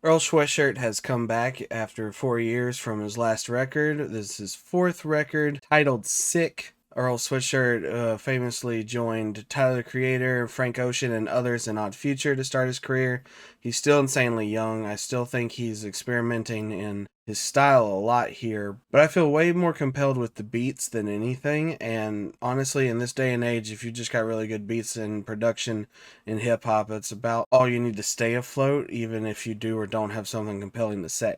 Earl Sweatshirt has come back after 4 years from his last record. This is his fourth record, titled Sick. Earl Sweatshirt famously joined Tyler the Creator, Frank Ocean, and others in Odd Future to start his career. He's still insanely young. I still think he's experimenting in his style a lot here, but I feel way more compelled with the beats than anything. And honestly, in this day and age, if you just got really good beats and production in hip hop, it's about all you need to stay afloat, even if you do or don't have something compelling to say.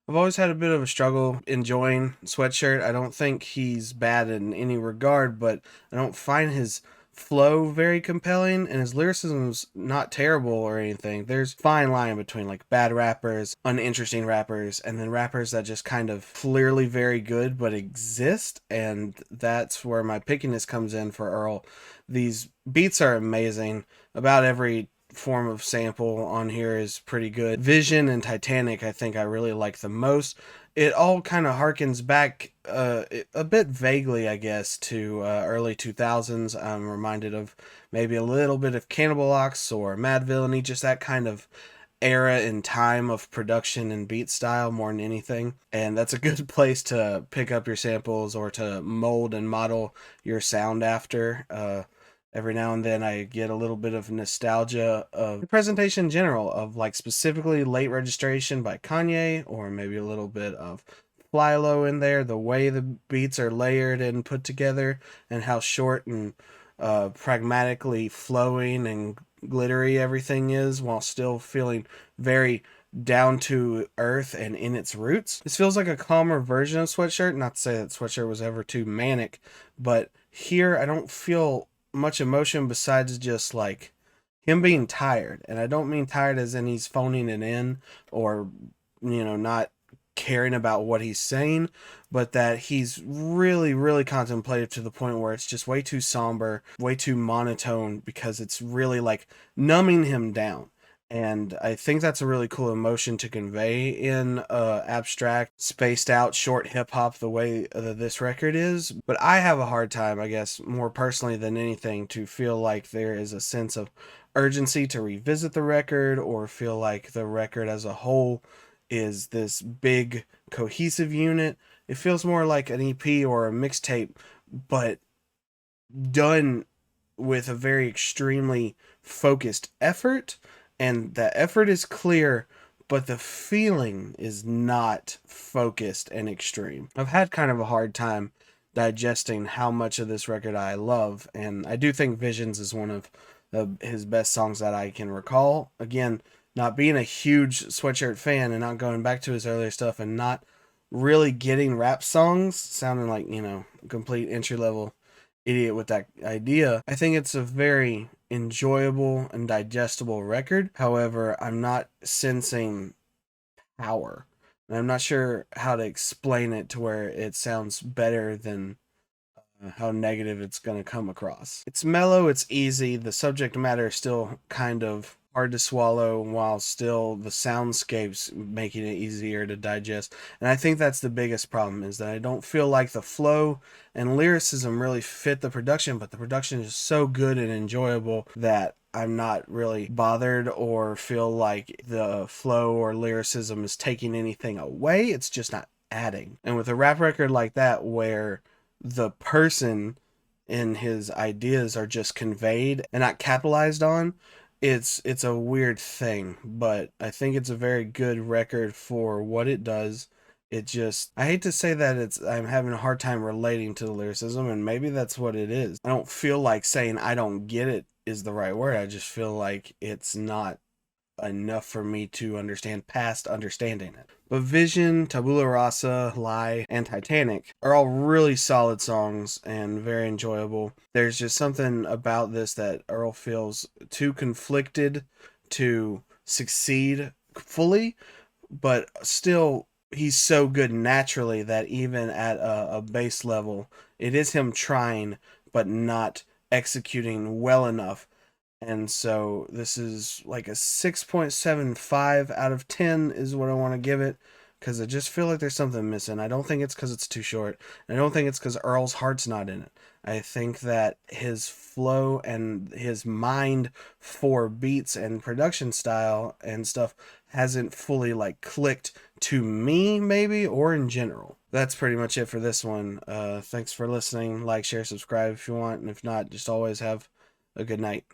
I've always had a bit of a struggle enjoying Sweatshirt. I don't think he's bad in any regard, but I don't find his flow very compelling, and his lyricism's not terrible or anything. There's fine line between like bad rappers, uninteresting rappers, and then rappers that just kind of clearly very good but exist, and that's where my pickiness comes in for Earl. These beats are amazing. About every form of sample on here is pretty good. Vision and Titanic, I think I really like the most. It all kind of harkens back a bit vaguely, I guess, to early 2000s. I'm reminded of maybe a little bit of Cannibal Ox or Mad Villainy, just that kind of era and time of production and beat style more than anything. And that's a good place to pick up your samples or to mold and model your sound after. Every now and then I get a little bit of nostalgia of the presentation in general, of like specifically Late Registration by Kanye, or maybe a little bit of Fly Low in there, the way the beats are layered and put together, and how short and pragmatically flowing and glittery everything is, while still feeling very down to earth and in its roots. This feels like a calmer version of Sweatshirt. Not to say that Sweatshirt was ever too manic, but here I don't feel much emotion besides just like him being tired. And I don't mean tired as in he's phoning it in or, not caring about what he's saying, but that he's really, really contemplative to the point where it's just way too somber, way too monotone, because it's really like numbing him down. And I think that's a really cool emotion to convey in abstract, spaced out, short hip hop the way that this record is. But I have a hard time, I guess, more personally than anything, to feel like there is a sense of urgency to revisit the record or feel like the record as a whole is this big cohesive unit. It feels more like an EP or a mixtape, but done with a very extremely focused effort, and the effort is clear, but the feeling is not focused and extreme. I've had kind of a hard time digesting how much of this record I love, and I do think Visions is one of his best songs that I can recall. Again, not being a huge Sweatshirt fan and not going back to his earlier stuff and not really getting rap songs, sounding like, complete entry level idiot with that idea. I think it's a very enjoyable and digestible record. However, I'm not sensing power. And I'm not sure how to explain it to where it sounds better than how negative it's going to come across. It's mellow, it's easy. The subject matter is still kind of hard to swallow, while still the soundscapes making it easier to digest. And I think that's the biggest problem, is that I don't feel like the flow and lyricism really fit the production, but the production is so good and enjoyable that I'm not really bothered or feel like the flow or lyricism is taking anything away. It's just not adding. And with a rap record like that, where the person and his ideas are just conveyed and not capitalized on, it's a weird thing. But I think it's a very good record for what it does. It just, I hate to say that I'm having a hard time relating to the lyricism, and maybe that's what it is. I don't feel like saying I don't get it is the right word. I just feel like it's not enough for me to understand past understanding it. But Vision, Tabula Rasa, Lie, and Titanic are all really solid songs and very enjoyable. There's just something about this that Earl feels too conflicted to succeed fully, but still he's so good naturally that even at a base level, it is him trying but not executing well enough. And so this is like a 6.75 out of 10 is what I want to give it. because I just feel like there's something missing. I don't think it's because it's too short. I don't think it's because Earl's heart's not in it. I think that his flow and his mind for beats and production style and stuff hasn't fully like clicked to me, maybe, or in general. That's pretty much it for this one. Thanks for listening. Like, share, subscribe if you want, and if not, just always have a good night.